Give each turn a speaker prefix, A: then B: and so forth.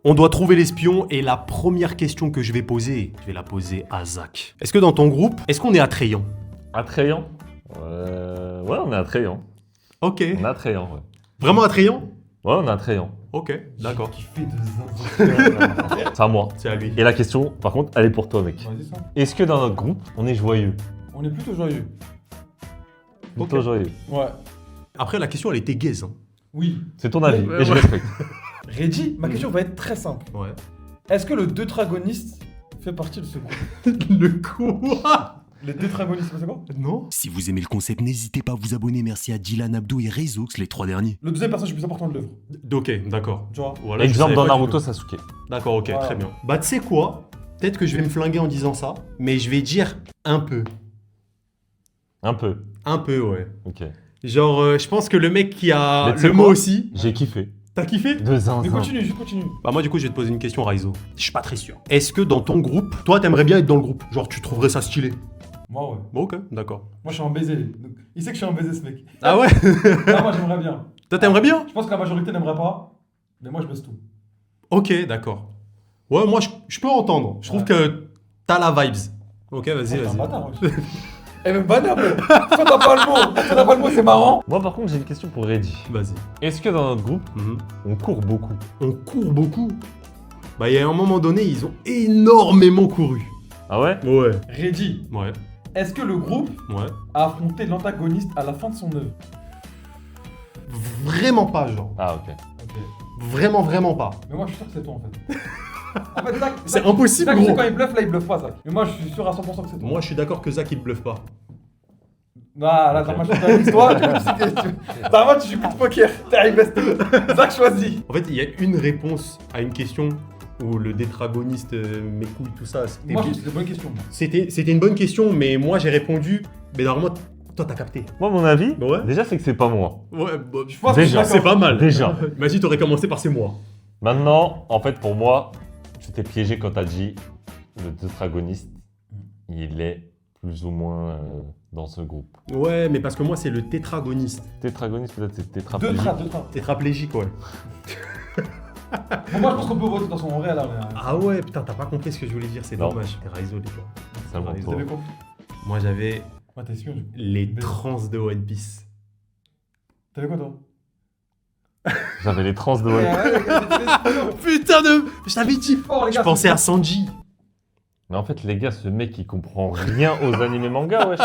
A: On doit trouver l'espion et la première question que je vais la poser à Zach. Est-ce que dans ton groupe, est-ce qu'on est attrayant?
B: Attrayant? Ouais, on est attrayant.
A: Ok.
B: On est attrayant, ouais.
A: Vraiment attrayant?
B: Ouais, on est attrayant.
A: Ok, d'accord.
C: Qui fait de zinzin.
B: C'est à moi.
A: C'est à lui.
B: Et la question, par contre, elle est pour toi, mec.
C: Vas-y, ça.
B: Est-ce que dans notre groupe, on est joyeux?
C: On est plutôt joyeux.
B: Plutôt
A: Ok.
B: joyeux.
C: Ouais.
A: Après, la question, elle était gaze. Hein.
C: Oui.
B: C'est ton avis,
A: Ouais,
B: et je
A: ouais.
B: respecte.
C: Reggie, ma question va être très simple.
A: Ouais.
C: Est-ce que le tétragoniste fait partie de ce groupe?
A: Le quoi?
C: Les tétragonistes, c'est quoi?
A: Non. Si vous aimez le concept, n'hésitez pas à vous abonner. Merci à Dylan, Abdou et Rezoux, les 3 derniers.
C: Le deuxième personnage le plus important de l'œuvre.
A: Ok, d'accord.
C: Tu vois?
A: Voilà, je
B: Exemple
A: savais
B: dans
A: pas du
B: Naruto
A: tout.
B: Sasuke.
A: D'accord, ok,
C: Voilà.
A: très bien. Bah, tu sais quoi? Peut-être que je vais me flinguer en disant ça, mais je vais dire un peu.
B: Un peu.
A: Un peu, ouais.
B: Ok.
A: Genre, je pense que le mec qui a
B: Mais tu sais
A: le mot
B: quoi
A: aussi.
B: J'ai kiffé.
A: T'as kiffé?
B: De
C: Mais
B: zinzin.
C: continue, juste continue.
A: Bah, moi, du coup, je vais te poser une question, Raizo. Je suis pas très sûr. Est-ce que dans ton groupe, toi, t'aimerais bien être dans le groupe? Genre, tu trouverais ça stylé?
C: Moi, ouais.
A: Bon, ok, d'accord.
C: Moi, je suis un baiser. Donc, il sait que je suis un baiser, ce mec.
A: Ah ouais?
C: Ah, moi, j'aimerais bien.
A: Toi, t'aimerais bien?
C: Je pense que la majorité n'aimerait pas. Mais moi, je baisse tout.
A: Ok, d'accord. Ouais, moi, je peux entendre. Je trouve
C: Ouais.
A: que t'as la vibes. Ok, vas-y,
C: T'es un
A: vas-y.
C: bâtard, wesh. Eh, même banner, toi, t'as pas le mot. Toi, t'as pas le mot, c'est marrant.
B: Moi, par contre, j'ai une question pour Reddy.
A: Vas-y.
B: Est-ce que dans notre groupe,
A: Mhm.
B: on court beaucoup?
A: On court beaucoup. Bah, il y a un moment donné, ils ont énormément couru.
B: Ah ouais?
A: Ouais.
C: Reggie,
A: Ouais.
C: est-ce que le groupe
A: Ouais.
C: a affronté l'antagoniste à la fin de son œuvre?
A: Vraiment pas, genre.
B: Ah ok.
C: Ok.
A: Vraiment, vraiment pas.
C: Mais moi, je suis sûr que c'est toi, en fait. En fait, Zach,
A: C'est
C: Zach,
A: impossible,
C: Zach, tu sais,
A: gros.
C: quand il bluffe, là, il bluffe pas, Zach. Mais moi, je suis sûr à 100% que c'est toi.
A: Moi, je suis d'accord que Zach, il bluffe pas.
C: Ah, là, t'as match de toi, du coup, t'as un match, tu joues plus de poker. T'as investi. Zach choisit.
A: En fait, il y a une réponse à une question où le tétragoniste, mes couilles, tout ça.
C: Moi, je trouve que c'est une bonne question.
A: C'était une bonne question, mais moi, j'ai répondu. Mais normalement, toi, t'as capté.
B: Moi, mon avis,
A: Ouais.
B: déjà, c'est que c'est pas moi.
A: Ouais, bah,
C: Je pense que
B: Déjà,
C: je suis
A: c'est
C: d'accord.
A: pas mal.
B: Déjà.
A: Imagine, t'aurais commencé par c'est moi.
B: Maintenant, en fait, pour moi, tu t'es piégé quand t'as dit le tétragoniste, il est plus ou moins dans ce groupe.
A: Ouais, mais parce que moi, c'est le tétragoniste.
B: Tétragoniste, peut-être c'est
C: Deux
B: tétraplégique.
C: trappes, deux trappes.
A: Tétraplégique, ouais.
C: Bon, moi, je pense qu'on peut voter dans son réel, là.
A: Ah ouais, putain, t'as pas compris ce que je voulais dire, c'est
B: Non.
A: dommage. T'es Raizo, les gars.
B: C'est bon,
A: Vous
C: Vous avez
B: toi.
C: compris?
A: Moi, j'avais
C: Ouais, t'es sûr, du coup.
A: les
C: Mais-
A: trans de One Piece.
C: T'avais quoi, toi?
B: J'avais les trans de
C: Ouais,
B: One.
A: Putain de... Je t'avais dit.
C: fort, les
A: Je
C: gars.
A: pensais à Sanji.
B: Mais en fait, les gars, ce mec, il comprend rien aux animés manga, wesh.